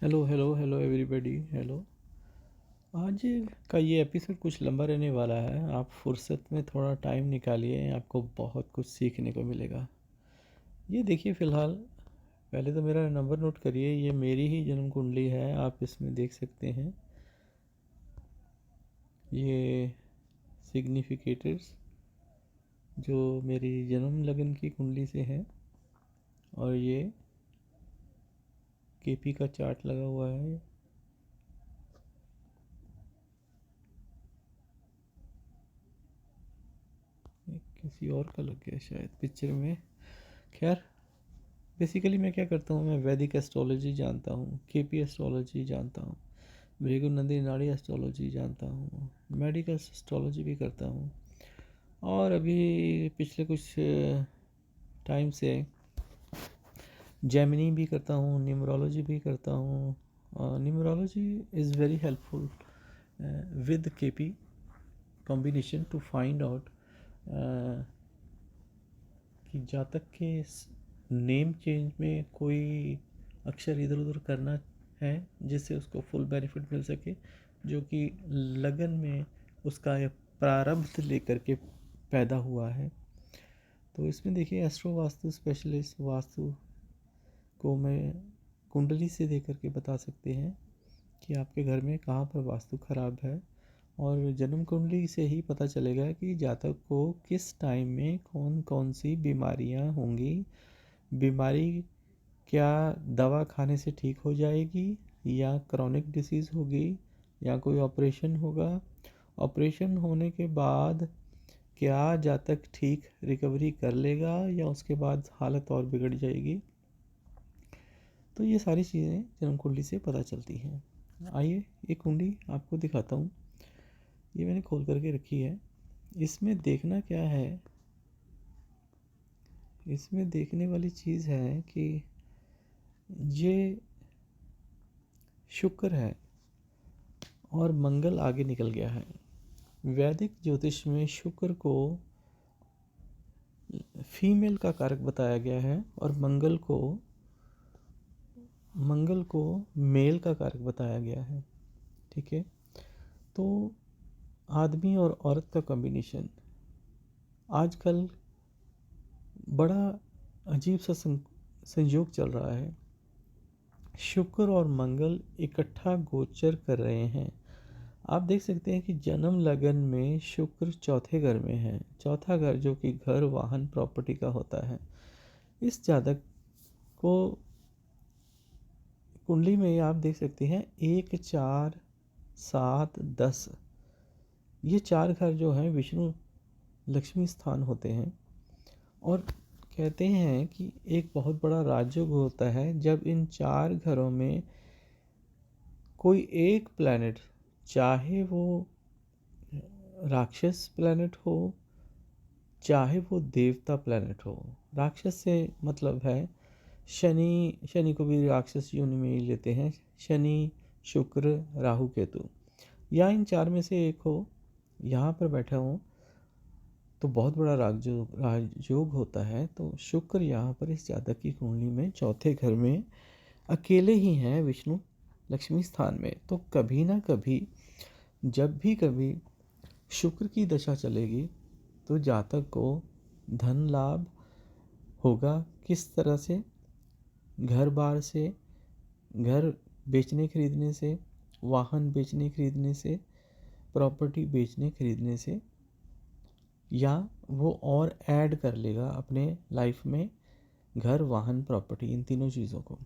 Hello hello hello everybody hello. आज का ये एपिसोड कुछ लंबा रहने वाला है। आप फुर्सत में थोड़ा टाइम निकालिए, आपको बहुत कुछ सीखने को मिलेगा। ये देखिए, फ़िलहाल पहले तो मेरा नंबर नोट करिए। ये मेरी ही जन्म कुंडली है, आप इसमें देख सकते हैं ये सिग्निफिकेटर्स जो मेरी जन्म लगन की कुंडली से है। और ये केपी का चार्ट लगा हुआ है। किसी और का लग गया शायद पिक्चर में। खैर, बेसिकली मैं क्या करता हूँ, मैं वैदिक एस्ट्रोलॉजी जानता हूँ, केपी एस्ट्रोलॉजी जानता हूँ, भृगु नंदी नाड़ी एस्ट्रोलॉजी जानता हूँ, मेडिकल एस्ट्रोलॉजी भी करता हूँ। और अभी पिछले कुछ टाइम से जेमिनी भी करता हूँ, न्यूमरोलॉजी भी करता हूँ। Numerology is very helpful with KP combination to find out कि जातक के नेम चेंज में कोई अक्षर इधर उधर करना है जिससे उसको फुल बेनिफिट मिल सके, जो कि लगन में उसका ये प्रारब्ध लेकर के पैदा हुआ है। तो इसमें देखिए, एस्ट्रो वास्तु स्पेशलिस्ट वास्तु को मैं कुंडली से देख करके बता सकते हैं कि आपके घर में कहाँ पर वास्तु खराब है। और जन्म कुंडली से ही पता चलेगा कि जातक को किस टाइम में कौन कौन सी बीमारियां होंगी। बीमारी क्या दवा खाने से ठीक हो जाएगी, या क्रॉनिक डिसीज़ होगी, या कोई ऑपरेशन होगा। ऑपरेशन होने के बाद क्या जातक ठीक रिकवरी कर लेगा, या उसके बाद हालत और बिगड़ जाएगी। तो ये सारी चीज़ें जन्म कुंडली से पता चलती हैं। आइए एक कुंडली आपको दिखाता हूँ। ये मैंने खोल करके रखी है। इसमें देखना क्या है, इसमें देखने वाली चीज़ है कि ये शुक्र है और मंगल आगे निकल गया है। वैदिक ज्योतिष में शुक्र को फीमेल का कारक बताया गया है और मंगल को मेल का कारक बताया गया है। ठीक है, तो आदमी और औरत का कॉम्बिनेशन आजकल बड़ा अजीब सा संयोग चल रहा है। शुक्र और मंगल इकट्ठा गोचर कर रहे हैं। आप देख सकते हैं कि जन्म लगन में शुक्र चौथे घर में है। चौथा घर जो कि घर वाहन प्रॉपर्टी का होता है। इस जातक को कुंडली में आप देख सकते हैं 1, 4, 7, 10, ये 4 घर जो हैं विष्णु लक्ष्मी स्थान होते हैं। और कहते हैं कि एक बहुत बड़ा राजयोग होता है जब इन 4 घरों में कोई एक प्लैनेट, चाहे वो राक्षस प्लैनेट हो चाहे वो देवता प्लैनेट हो। राक्षस से मतलब है शनि को भी राक्षस योनि में ही लेते हैं। शनि, शुक्र, राहु, केतु, या इन 4 में से एक हो, यहाँ पर बैठा हूँ तो बहुत बड़ा राजयोग होता है। तो शुक्र यहाँ पर इस जातक की कुंडली में चौथे घर में अकेले ही हैं विष्णु लक्ष्मी स्थान में। तो कभी ना कभी, जब भी कभी शुक्र की दशा चलेगी तो जातक को धन लाभ होगा। किस तरह से? घर बार से, घर बेचने खरीदने से, वाहन बेचने खरीदने से, प्रॉपर्टी बेचने खरीदने से, या वो और ऐड कर लेगा अपने लाइफ में घर वाहन प्रॉपर्टी, इन तीनों चीज़ों को।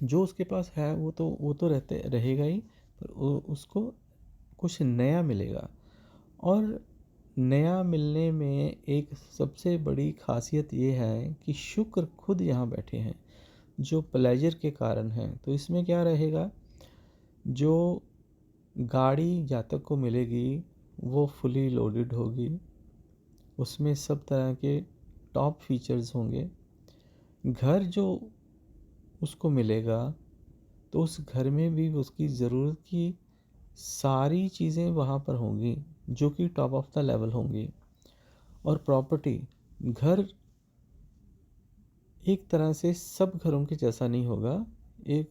जो उसके पास है वो तो रहते रहेगा ही, पर उसको कुछ नया मिलेगा। और नया मिलने में एक सबसे बड़ी खासियत ये है कि शुक्र खुद यहाँ बैठे हैं जो प्लेजर के कारण हैं। तो इसमें क्या रहेगा, जो गाड़ी जातक को मिलेगी वो फुली लोडेड होगी, उसमें सब तरह के टॉप फीचर्स होंगे। घर जो उसको मिलेगा तो उस घर में भी उसकी ज़रूरत की सारी चीज़ें वहाँ पर होंगी जो कि टॉप ऑफ द लेवल होंगी। और प्रॉपर्टी, घर एक तरह से सब घरों के जैसा नहीं होगा। एक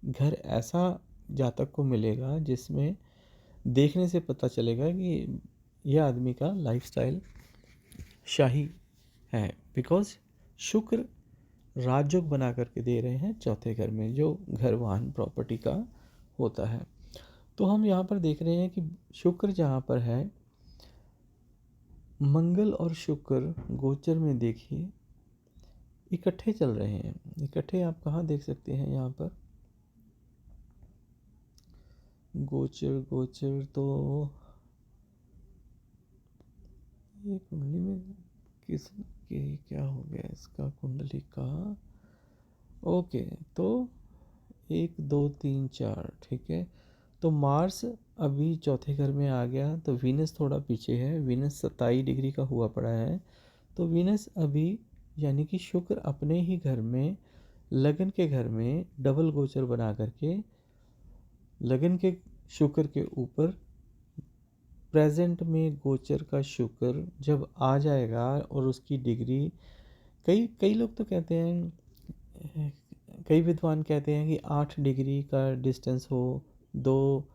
घर ऐसा जातक को मिलेगा जिसमें देखने से पता चलेगा कि यह आदमी का लाइफस्टाइल शाही है, बिकॉज शुक्र राजयोग बना करके दे रहे हैं चौथे घर में, जो घर वाहन प्रॉपर्टी का होता है। तो हम यहाँ पर देख रहे हैं कि शुक्र जहाँ पर है, मंगल और शुक्र गोचर में देखिए इकट्ठे चल रहे हैं। इकट्ठे आप कहाँ देख सकते हैं, यहाँ पर गोचर तो ये कुंडली में किस के क्या हो गया इसका, कुंडली का ओके। तो 1 2 3 4 ठीक है। तो मार्स अभी चौथे घर में आ गया, तो वीनस थोड़ा पीछे है, वीनस 27 डिग्री का हुआ पड़ा है। तो वीनस अभी यानी कि शुक्र अपने ही घर में, लगन के घर में डबल गोचर बना करके लगन के शुक्र के ऊपर प्रेजेंट में गोचर का शुक्र जब आ जाएगा और उसकी डिग्री, कई कई लोग तो कहते हैं, कई विद्वान कहते हैं कि 8 डिग्री का डिस्टेंस हो दो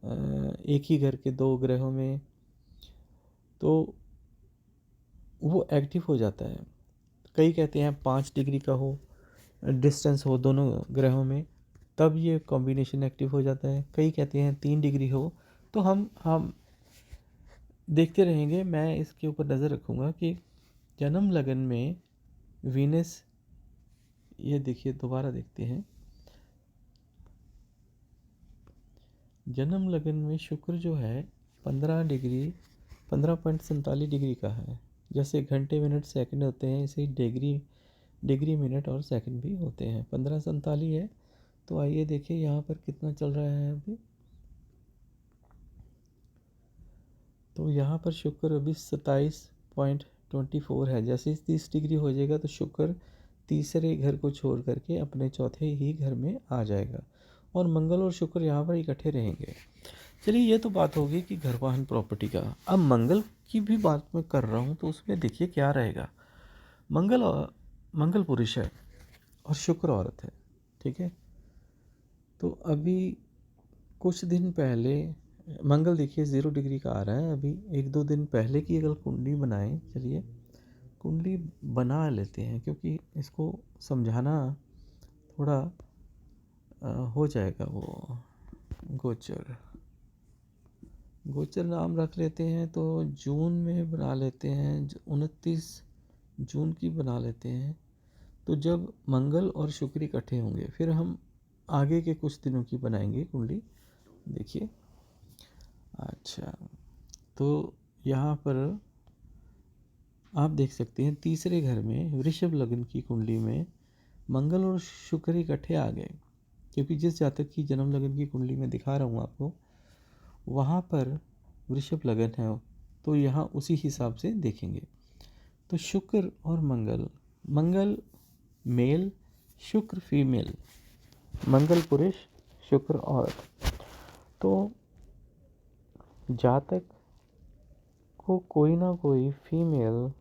एक ही घर के दो ग्रहों में, तो वो एक्टिव हो जाता है। कई कहते हैं 5 डिग्री का हो डिस्टेंस हो दोनों ग्रहों में, तब ये कॉम्बिनेशन एक्टिव हो जाता है। कई कहते हैं 3 डिग्री हो। तो हम देखते रहेंगे, मैं इसके ऊपर नज़र रखूँगा कि जन्म लगन में वीनस, ये देखिए दोबारा देखते हैं, जन्म लगन में शुक्र जो है 15.47 डिग्री का है। जैसे घंटे मिनट सेकंड होते हैं, इसे डिग्री मिनट और सेकंड भी होते हैं। 1547 है। तो आइए देखिए यहाँ पर कितना चल रहा है अभी। तो यहाँ पर शुक्र अभी 27.24 है। जैसे 30 डिग्री हो जाएगा तो शुक्र तीसरे घर को छोड़ करके अपने चौथे ही घर में आ जाएगा, और मंगल और शुक्र यहाँ पर इकट्ठे रहेंगे। चलिए, ये तो बात होगी कि घर वाहन प्रॉपर्टी का। अब मंगल की भी बात मैं कर रहा हूँ, तो उसमें देखिए क्या रहेगा। मंगल पुरुष है और शुक्र औरत है, ठीक है। तो अभी कुछ दिन पहले मंगल देखिए 0 डिग्री का आ रहा है। अभी 1 2 दिन पहले की अगर कुंडली बनाएं, चलिए कुंडली बना लेते हैं, क्योंकि इसको समझाना थोड़ा हो जाएगा। वो गोचर नाम रख लेते हैं, तो जून में बना लेते हैं, 29 जून की बना लेते हैं। तो जब मंगल और शुक्र इकट्ठे होंगे, फिर हम आगे के कुछ दिनों की बनाएंगे कुंडली। देखिए, अच्छा, तो यहाँ पर आप देख सकते हैं तीसरे घर में वृषभ लग्न की कुंडली में मंगल और शुक्र इकट्ठे आ गए, क्योंकि जिस जातक की जन्म लगन की कुंडली में दिखा रहा हूँ आपको, वहाँ पर वृषभ लगन है। तो यहाँ उसी हिसाब से देखेंगे। तो शुक्र और मंगल मेल, शुक्र फीमेल, मंगल पुरुष, शुक्र औरत। तो जातक को कोई ना कोई फीमेल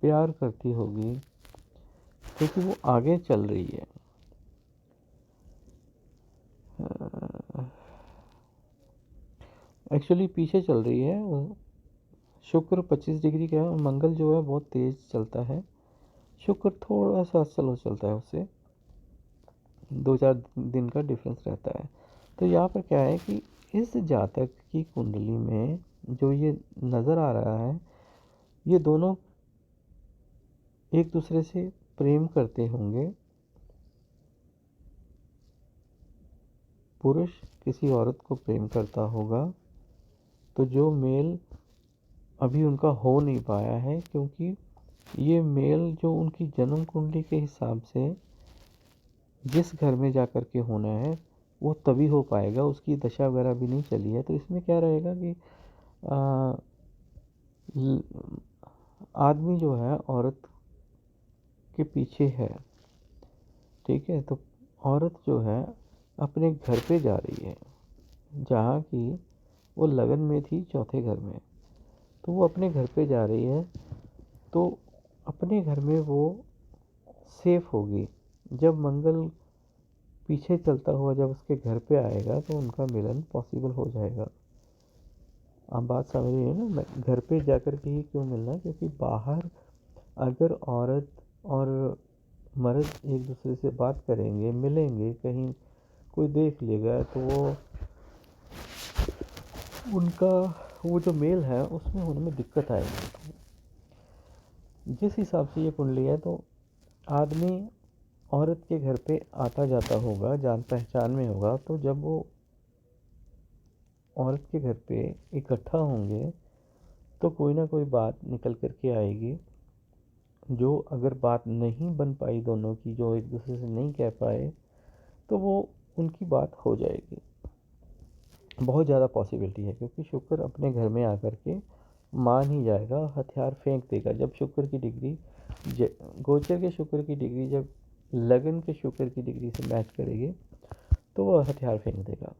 प्यार करती होगी, क्योंकि वो आगे चल रही है। एक्चुअली पीछे चल रही है। शुक्र 25 डिग्री का है और मंगल जो है बहुत तेज चलता है। शुक्र थोड़ा सा स्लो चलता है, उससे 2 4 दिन का डिफरेंस रहता है। तो यहाँ पर क्या है कि इस जातक की कुंडली में जो ये नज़र आ रहा है, ये दोनों एक दूसरे से प्रेम करते होंगे। पुरुष किसी औरत को प्रेम करता होगा, तो जो मेल अभी उनका हो नहीं पाया है, क्योंकि ये मेल जो उनकी जन्म कुंडली के हिसाब से जिस घर में जा कर के होना है, वो तभी हो पाएगा। उसकी दशा वगैरह भी नहीं चली है। तो इसमें क्या रहेगा कि आदमी जो है औरत के पीछे है, ठीक है। तो औरत जो है अपने घर पे जा रही है, जहाँ की वो लगन में थी चौथे घर में, तो वो अपने घर पे जा रही है। तो अपने घर में वो सेफ होगी। जब मंगल पीछे चलता हुआ जब उसके घर पे आएगा तो उनका मिलन पॉसिबल हो जाएगा। आप बात समझ रही है ना, मैं घर पे जाकर के ही क्यों मिलना, क्योंकि बाहर अगर औरत और मर्द एक दूसरे से बात करेंगे, मिलेंगे, कहीं कोई देख लेगा तो उनका वो जो मेल है उसमें होने में दिक्कत आएगी। जिस हिसाब से ये कुंडली है तो आदमी औरत के घर पे आता जाता होगा, जान पहचान में होगा, तो जब वो औरत के घर पे इकट्ठा होंगे तो कोई ना कोई बात निकल कर के आएगी। जो अगर बात नहीं बन पाई दोनों की, जो एक दूसरे से नहीं कह पाए, तो वो उनकी बात हो जाएगी। बहुत ज़्यादा पॉसिबिलिटी है, क्योंकि शुक्र अपने घर में आकर के मान ही जाएगा, हथियार फेंक देगा। जब शुक्र की डिग्री गोचर के शुक्र की डिग्री जब लगन के शुक्र की डिग्री से मैच करेगी तो वह हथियार फेंक देगा,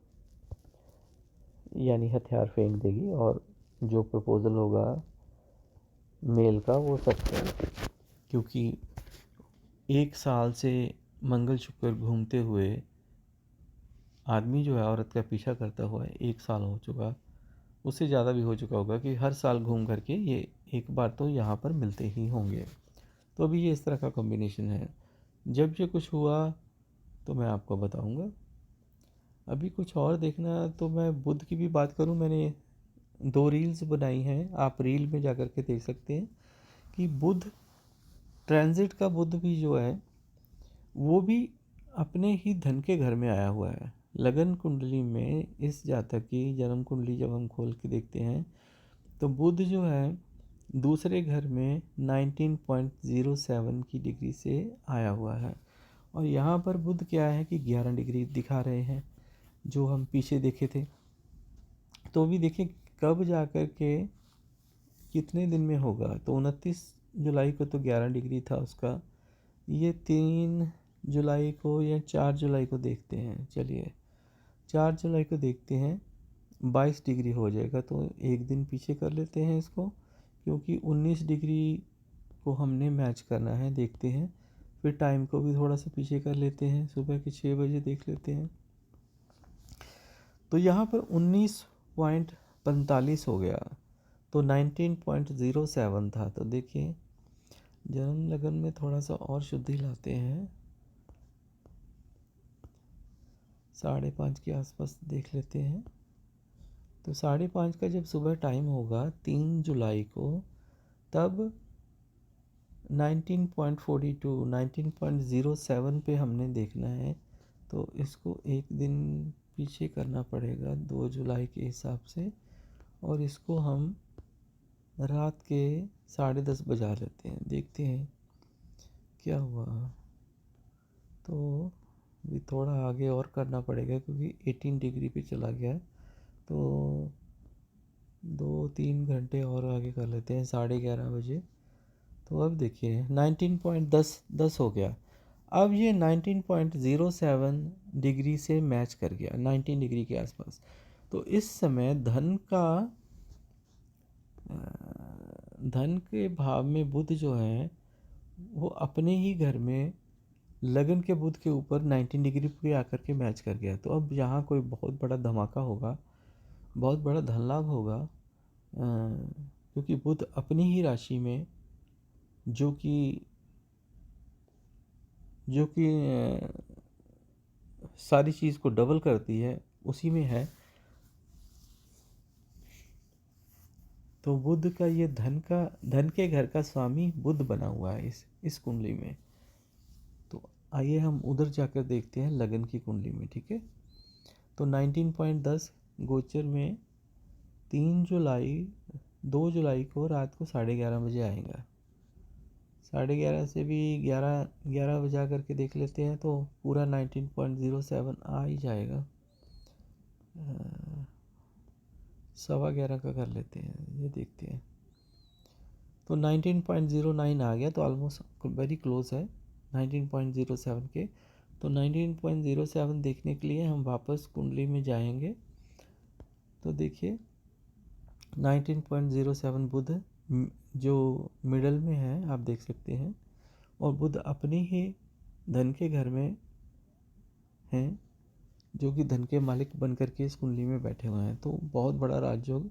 यानी हथियार फेंक देगी, और जो प्रपोजल होगा मेल का वो सच है। क्योंकि 1 साल से मंगल शुक्र घूमते हुए आदमी जो है औरत का पीछा करता हुआ है, 1 साल हो चुका, उससे ज़्यादा भी हो चुका होगा कि हर साल घूम करके ये एक बार तो यहाँ पर मिलते ही होंगे। तो अभी ये इस तरह का कॉम्बिनेशन है। जब ये कुछ हुआ तो मैं आपको बताऊंगा। अभी कुछ और देखना तो मैं बुध की भी बात करूं, मैंने 2 रील्स बनाई हैं, आप रील में जा कर के देख सकते हैं कि बुध ट्रांजिट का बुध भी जो है वो भी अपने ही धन के घर में आया हुआ है। लगन कुंडली में इस जातक की जन्म कुंडली जब हम खोल के देखते हैं तो बुध जो है दूसरे घर में 19.07 की डिग्री से आया हुआ है। और यहाँ पर बुध क्या है कि 11 डिग्री दिखा रहे हैं, जो हम पीछे देखे थे। तो भी देखें कब जा कर के कितने दिन में होगा, तो 29 जुलाई को तो 11 डिग्री था उसका। ये 3 जुलाई को या 4 जुलाई को देखते हैं, चलिए 4 जुलाई को देखते हैं, 22 डिग्री हो जाएगा। तो एक दिन पीछे कर लेते हैं इसको, क्योंकि 19 डिग्री को हमने मैच करना है। देखते हैं, फिर टाइम को भी थोड़ा सा पीछे कर लेते हैं, सुबह के 6 बजे देख लेते हैं। तो यहाँ पर 19.45 हो गया, तो 19.07 था। तो देखिए जन्म लगन में थोड़ा सा और शुद्धि लाते हैं, 5:30 के आसपास देख लेते हैं। तो 5:30 का जब सुबह टाइम होगा 3 जुलाई को, तब 19.42 19.07 पे हमने देखना है। तो इसको एक दिन पीछे करना पड़ेगा 2 जुलाई के हिसाब से, और इसको हम रात के 10:30 बजा लेते हैं, देखते हैं क्या हुआ। तो भी थोड़ा आगे और करना पड़ेगा, क्योंकि 18 डिग्री पे चला गया, तो 2-3 घंटे और आगे कर लेते हैं 11:30 बजे। तो अब देखिए 19.10 हो गया। अब ये 19.07 डिग्री से मैच कर गया, 19 डिग्री के आसपास। तो इस समय धन के भाव में बुध जो है वो अपने ही घर में लगन के बुध के ऊपर 19 डिग्री पे आकर के मैच कर गया। तो अब यहाँ कोई बहुत बड़ा धमाका होगा, बहुत बड़ा धन लाभ होगा, क्योंकि बुध अपनी ही राशि में जो कि सारी चीज़ को डबल करती है उसी में है। तो बुध का ये धन के घर का स्वामी बुध बना हुआ है इस कुंडली में। तो आइए हम उधर जाकर देखते हैं लगन की कुंडली में, ठीक है। तो 19.10 गोचर में 2 जुलाई को रात को 11:30 बजे आएगा। 11:30 से भी 11 बजा करके देख लेते हैं, तो पूरा 19.07 आ ही जाएगा। 11:15 का कर लेते हैं, ये देखते हैं। तो 19.09 आ गया, तो ऑलमोस्ट वेरी क्लोज है 19.07 के। तो 19.07 देखने के लिए हम वापस कुंडली में जाएंगे। तो देखिए 19.07 बुध जो मिडल में है, आप देख सकते हैं, और बुध अपने ही धन के घर में हैं जो कि धन के मालिक बन कर के इस कुंडली में बैठे हुए हैं, तो बहुत बड़ा राजयोग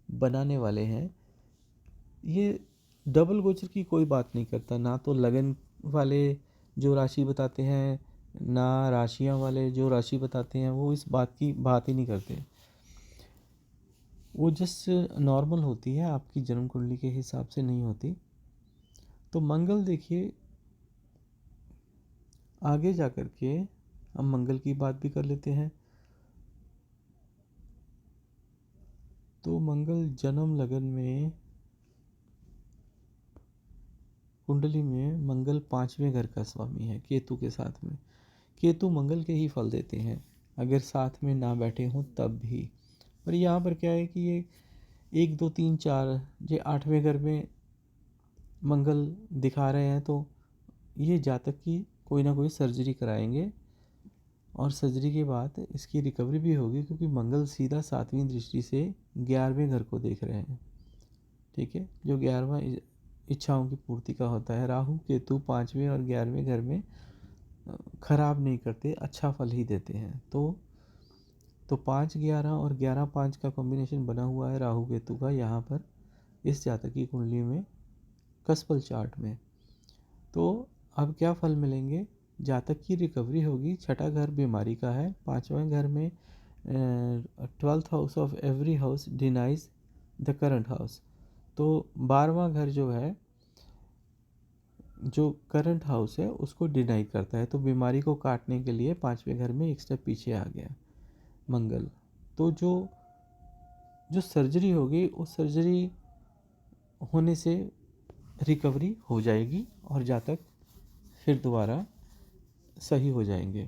बनाने वाले हैं। ये डबल गोचर की कोई बात नहीं करता, ना तो लगन वाले जो राशि बताते हैं, ना राशियां वाले जो राशि बताते हैं, वो इस बात की बात ही नहीं करते। वो जस्ट नॉर्मल होती है, आपकी जन्म कुंडली के हिसाब से नहीं होती। तो मंगल देखिए, आगे जा कर के हम मंगल की बात भी कर लेते हैं। तो मंगल जन्म लगन में, कुंडली में मंगल 5वें घर का स्वामी है केतु के साथ में। केतु मंगल के ही फल देते हैं अगर साथ में ना बैठे हों तब भी। पर यहाँ पर क्या है कि ये 1 2 3 4 ये 8वें घर में मंगल दिखा रहे हैं, तो ये जातक की कोई ना कोई सर्जरी कराएंगे और सर्जरी के बाद इसकी रिकवरी भी होगी, क्योंकि मंगल सीधा 7वीं दृष्टि से 11वें घर को देख रहे हैं। ठीक है, जो 11वां इच्छाओं की पूर्ति का होता है। राहु केतु 5वें और 11वें घर में खराब नहीं करते, अच्छा फल ही देते हैं। तो 5 11 और 11 5 का कॉम्बिनेशन बना हुआ है राहु केतु का यहाँ पर इस जातक की कुंडली में, कसपल चार्ट में। तो अब क्या फल मिलेंगे? जातक की रिकवरी होगी। छठा घर बीमारी का है। 5वें घर में 12th house of every house denies the current house. तो 12वां घर जो है, जो करंट हाउस है, उसको डिनाई करता है। तो बीमारी को काटने के लिए 5वें घर में एक स्टेप पीछे आ गया मंगल। तो जो जो सर्जरी होगी, उस सर्जरी होने से रिकवरी हो जाएगी और जातक फिर दोबारा सही हो जाएंगे।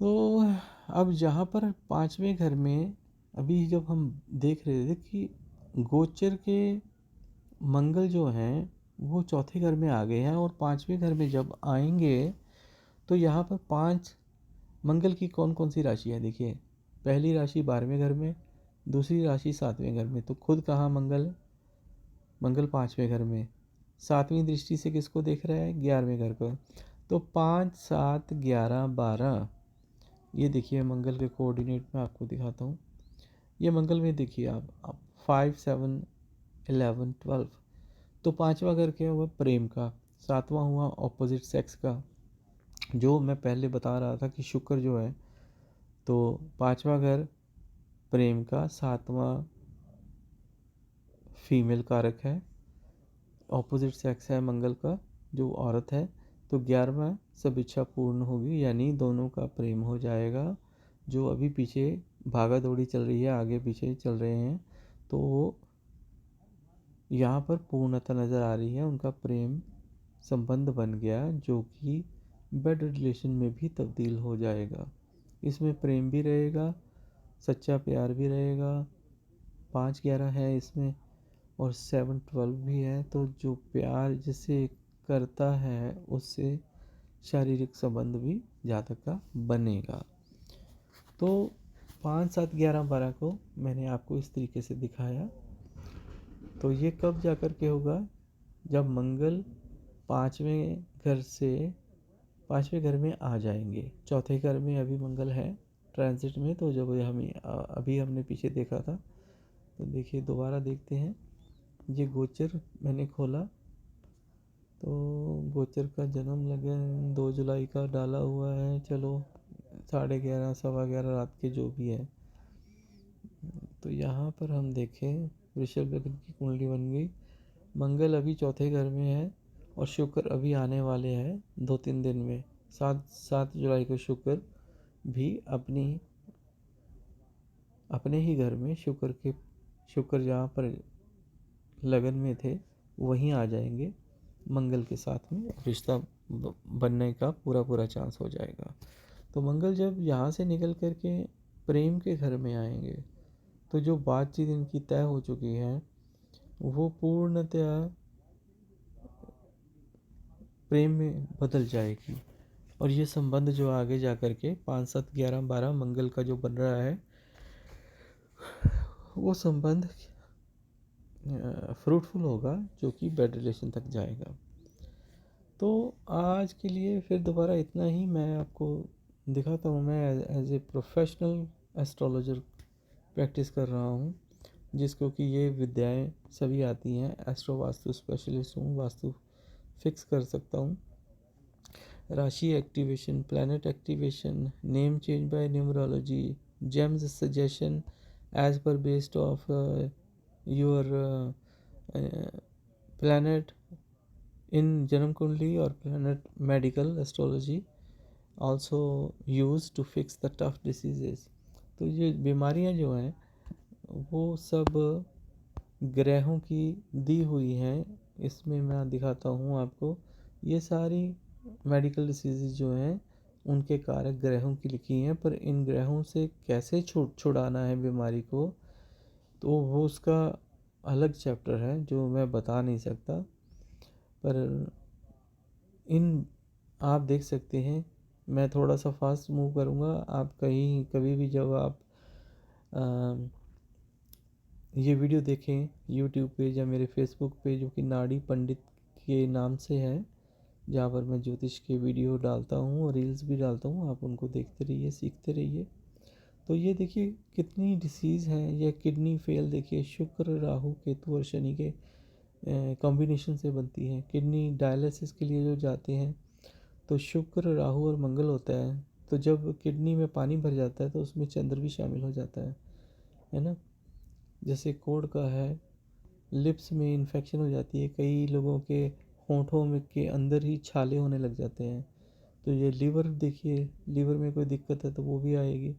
तो अब जहाँ पर 5वें घर में अभी जब हम देख रहे थे कि गोचर के मंगल जो हैं वो चौथे घर में आ गए हैं, और 5वें घर में जब आएंगे तो यहाँ पर 5 मंगल की कौन कौन सी राशि है देखिए। पहली राशि 12वें घर में, दूसरी राशि 7वें घर में। तो खुद कहाँ मंगल है? मंगल 5वें घर में, 7वीं दृष्टि से किसको देख रहा है? 11वें घर को। तो 5 7 11 12, ये देखिए मंगल के कोऑर्डिनेट में आपको दिखाता हूँ। ये मंगल में देखिए आप 5 7 11 12। तो 5वां घर क्या हुआ? प्रेम का। 7वां हुआ ऑपोजिट सेक्स का, जो मैं पहले बता रहा था कि शुक्र जो है, तो 5वां घर प्रेम का, 7वां फीमेल कारक है, ऑपोजिट सेक्स है मंगल का, जो औरत है। तो 11वां सब इच्छा पूर्ण होगी, यानी दोनों का प्रेम हो जाएगा। जो अभी पीछे भागा दौड़ी चल रही है, आगे पीछे चल रहे हैं, तो वो यहाँ पर पूर्णता नज़र आ रही है। उनका प्रेम संबंध बन गया, जो कि बेड रिलेशन में भी तब्दील हो जाएगा। इसमें प्रेम भी रहेगा, सच्चा प्यार भी रहेगा। 5 11 है इसमें, और 7 12 भी है। तो जो प्यार जिसे करता है उससे शारीरिक संबंध भी जातक का बनेगा। तो 5 7 11 12 को मैंने आपको इस तरीके से दिखाया। तो ये कब जा कर के होगा? जब मंगल 5वें घर में आ जाएंगे। चौथे घर में अभी मंगल है ट्रांजिट में। तो जब अभी हमने पीछे देखा था, तो देखिए दोबारा देखते हैं। ये गोचर मैंने खोला, तो गोचर का जन्म लगन 2 जुलाई का डाला हुआ है। चलो 11:30 11:15 रात के जो भी है। तो यहाँ पर हम देखें, वृषभ लग्न की कुंडली बन गई। मंगल अभी चौथे घर में है, और शुक्र अभी आने वाले हैं 2 3 दिन में। 7 जुलाई को शुक्र भी अपने ही घर में, शुक्र जहाँ पर लगन में थे वहीं आ जाएंगे मंगल के साथ में। रिश्ता बनने का पूरा चांस हो जाएगा। तो मंगल जब यहाँ से निकल कर के प्रेम के घर में आएंगे, तो जो बातचीत इनकी तय हो चुकी है वो पूर्णतया प्रेम में बदल जाएगी। और ये संबंध जो आगे जा कर के 5 7 11 12 मंगल का जो बन रहा है, वो संबंध फ्रूटफुल होगा, जो कि बेड रिलेशन तक जाएगा। तो आज के लिए फिर दोबारा इतना ही। मैं आपको दिखाता हूँ, मैं as a professional astrologer practice कर रहा हूँ, जिसको कि ये विद्याएं सभी आती हैं। एस्ट्रो वास्तु स्पेशलिस्ट हूँ, वास्तु फिक्स कर सकता हूँ। राशि activation, planet activation, name change by numerology, gems suggestion as per based of your planet in जन्म कुंडली और planet medical astrology also use to fix the tough diseases. तो ये बीमारियां जो हैं वो सब ग्रहों की दी हुई हैं। इसमें मैं दिखाता हूँ आपको, ये सारी मेडिकल डिसीज़ जो हैं उनके कारक ग्रहों की लिखी हैं, पर इन ग्रहों से कैसे छुड़ाना है बीमारी को, तो वो उसका अलग चैप्टर है जो मैं बता नहीं सकता। पर इन आप देख सकते हैं, मैं थोड़ा सा फास्ट मूव करूँगा। आप कहीं कभी भी जब आप ये वीडियो देखें यूट्यूब पे या मेरे फेसबुक पे, जो कि नाड़ी पंडित के नाम से है, जहाँ पर मैं ज्योतिष के वीडियो डालता हूँ और रील्स भी डालता हूँ, आप उनको देखते रहिए, सीखते रहिए। तो ये देखिए कितनी डिसीज़ हैं। ये किडनी फेल देखिए, शुक्र राहु केतु और शनि के कॉम्बिनेशन से बनती है। किडनी डायलिसिस के लिए जो जाते हैं तो शुक्र राहु और मंगल होता है। तो जब किडनी में पानी भर जाता है तो उसमें चंद्र भी शामिल हो जाता है ना। जैसे कोढ़ का है, लिप्स में इन्फेक्शन हो जाती है, कई लोगों के होंठों में के अंदर ही छाले होने लग जाते हैं। तो ये लीवर देखिए, लीवर में कोई दिक्कत है तो वो भी आएगी।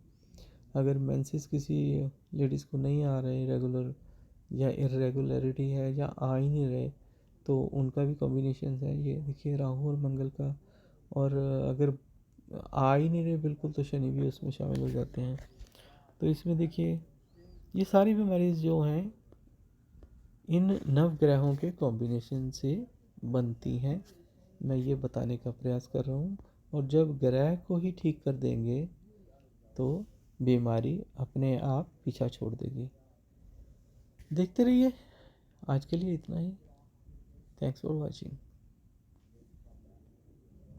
अगर मेंसेस किसी लेडीज़ को नहीं आ रहे रेगुलर, या इरेगुलरिटी है या आ ही नहीं रहे, तो उनका भी कॉम्बिनेशन है। ये देखिए राहु और मंगल का। और अगर आ ही नहीं रहे बिल्कुल तो शनि भी उसमें शामिल हो जाते हैं। तो इसमें देखिए ये सारी बीमारीज जो हैं इन नवग्रहों के कॉम्बिनेशन से बनती हैं। मैं ये बताने का प्रयास कर रहा हूँ। और जब ग्रह को ही ठीक कर देंगे तो बीमारी अपने आप पीछा छोड़ देगी। देखते रहिए। आज के लिए इतना ही। Thanks for watching.